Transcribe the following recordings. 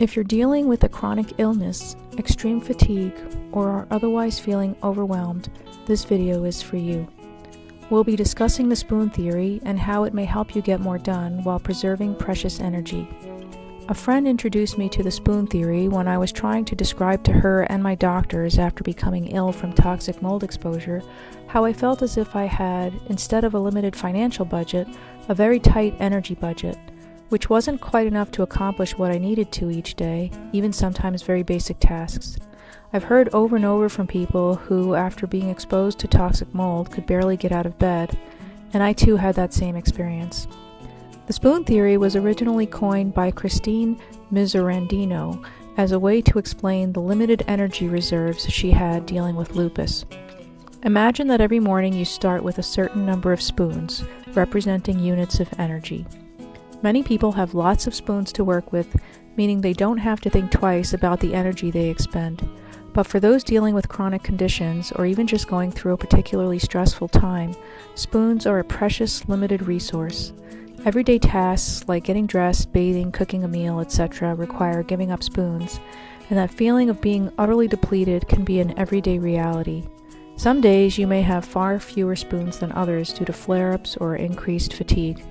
If you're dealing with a chronic illness, extreme fatigue, or are otherwise feeling overwhelmed, this video is for you. We'll be discussing the spoon theory and how it may help you get more done while preserving precious energy. A friend introduced me to the spoon theory when I was trying to describe to her and my doctors after becoming ill from toxic mold exposure how I felt as if I had, instead of a limited financial budget, a very tight energy budget, which wasn't quite enough to accomplish what I needed to each day, even sometimes very basic tasks. I've heard over and over from people who, after being exposed to toxic mold, could barely get out of bed, and I too had that same experience. The spoon theory was originally coined by Christine Miserandino as a way to explain the limited energy reserves she had dealing with lupus. Imagine that every morning you start with a certain number of spoons, representing units of energy. Many people have lots of spoons to work with, meaning they don't have to think twice about the energy they expend. But for those dealing with chronic conditions, or even just going through a particularly stressful time, spoons are a precious, limited resource. Everyday tasks like getting dressed, bathing, cooking a meal, etc. require giving up spoons, and that feeling of being utterly depleted can be an everyday reality. Some days you may have far fewer spoons than others due to flare-ups or increased fatigue.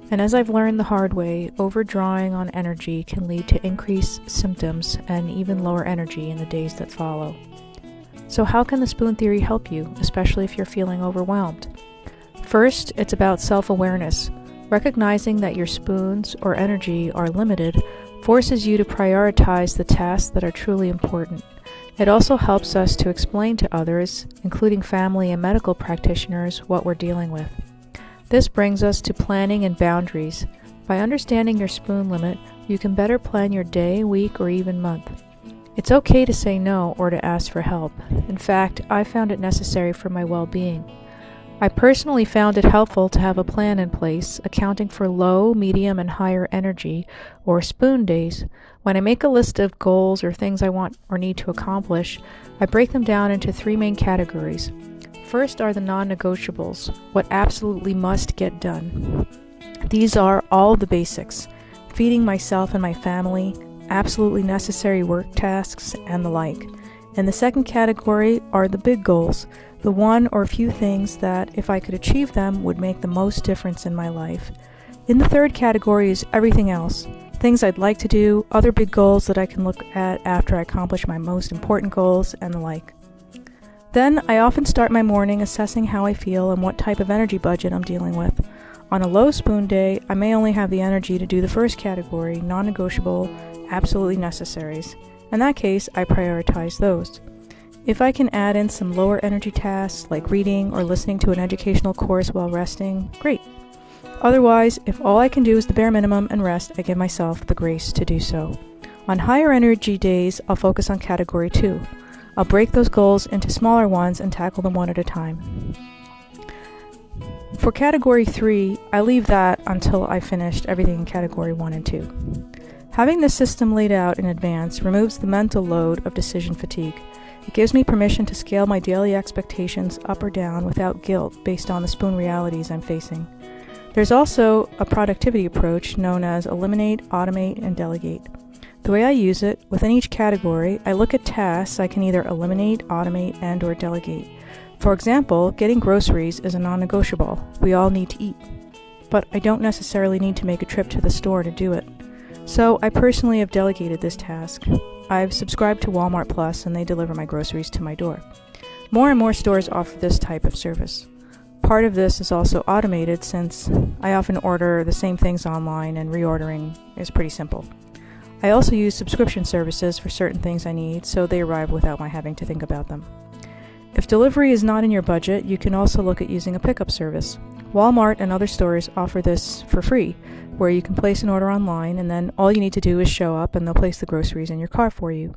And as I've learned the hard way, overdrawing on energy can lead to increased symptoms and even lower energy in the days that follow. So how can the spoon theory help you, especially if you're feeling overwhelmed? First, it's about self-awareness. Recognizing that your spoons or energy are limited forces you to prioritize the tasks that are truly important. It also helps us to explain to others, including family and medical practitioners, what we're dealing with. This brings us to planning and boundaries. By understanding your spoon limit, you can better plan your day, week, or even month. It's okay to say no or to ask for help. In fact, I found it necessary for my well-being. I personally found it helpful to have a plan in place, accounting for low, medium, and higher energy, or spoon days. When I make a list of goals or things I want or need to accomplish, I break them down into three main categories. First are the non-negotiables, what absolutely must get done. These are all the basics: feeding myself and my family, absolutely necessary work tasks, and the like. And the second category are the big goals, the one or few things that, if I could achieve them, would make the most difference in my life. In the third category is everything else, things I'd like to do, other big goals that I can look at after I accomplish my most important goals, and the like. Then, I often start my morning assessing how I feel and what type of energy budget I'm dealing with. On a low spoon day, I may only have the energy to do the first category, non-negotiable, absolutely necessaries. In that case, I prioritize those. If I can add in some lower energy tasks, like reading or listening to an educational course while resting, great. Otherwise, if all I can do is the bare minimum and rest, I give myself the grace to do so. On higher energy days, I'll focus on category 2. I'll break those goals into smaller ones and tackle them one at a time. For category 3, I leave that until I finished everything in category 1 and 2. Having this system laid out in advance removes the mental load of decision fatigue. It gives me permission to scale my daily expectations up or down without guilt based on the spoon realities I'm facing. There's also a productivity approach known as eliminate, automate, and delegate. The way I use it, within each category, I look at tasks I can either eliminate, automate, and/or delegate. For example, getting groceries is a non-negotiable. We all need to eat. But I don't necessarily need to make a trip to the store to do it. So I personally have delegated this task. I've subscribed to Walmart Plus and they deliver my groceries to my door. More and more stores offer this type of service. Part of this is also automated since I often order the same things online and reordering is pretty simple. I also use subscription services for certain things I need, so they arrive without my having to think about them. If delivery is not in your budget, you can also look at using a pickup service. Walmart and other stores offer this for free, where you can place an order online and then all you need to do is show up and they'll place the groceries in your car for you.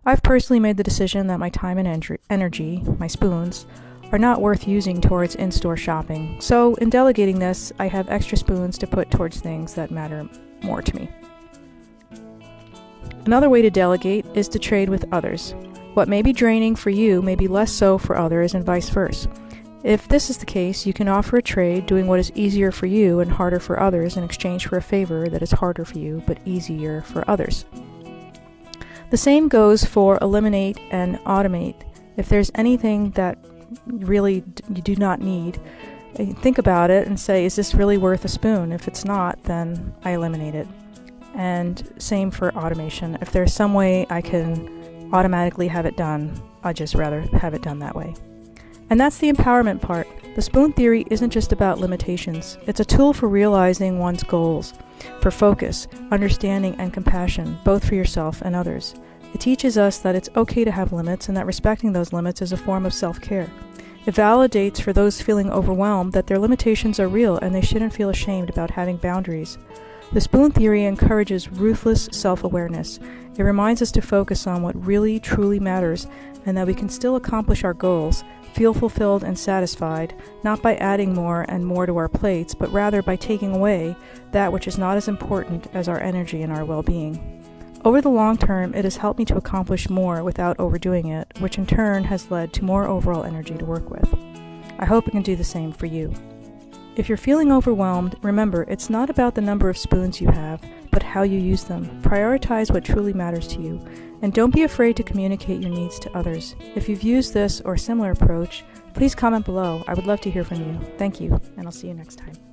I've personally made the decision that my time and energy, my spoons, are not worth using towards in-store shopping, so in delegating this, I have extra spoons to put towards things that matter more to me. Another way to delegate is to trade with others. What may be draining for you may be less so for others and vice versa. If this is the case, you can offer a trade doing what is easier for you and harder for others in exchange for a favor that is harder for you but easier for others. The same goes for eliminate and automate. If there's anything that really you do not need, think about it and say, is this really worth a spoon? If it's not, then I eliminate it. And same for automation. If there's some way I can automatically have it done, I'd just rather have it done that way. And that's the empowerment part. The spoon theory isn't just about limitations. It's a tool for realizing one's goals, for focus, understanding, and compassion, both for yourself and others. It teaches us that it's okay to have limits and that respecting those limits is a form of self-care. It validates for those feeling overwhelmed that their limitations are real and they shouldn't feel ashamed about having boundaries. The spoon theory encourages ruthless self-awareness. It reminds us to focus on what really, truly matters and that we can still accomplish our goals, feel fulfilled and satisfied, not by adding more and more to our plates, but rather by taking away that which is not as important as our energy and our well-being. Over the long term, it has helped me to accomplish more without overdoing it, which in turn has led to more overall energy to work with. I hope it can do the same for you. If you're feeling overwhelmed, remember, it's not about the number of spoons you have, but how you use them. Prioritize what truly matters to you, and don't be afraid to communicate your needs to others. If you've used this or similar approach, please comment below. I would love to hear from you. Thank you, and I'll see you next time.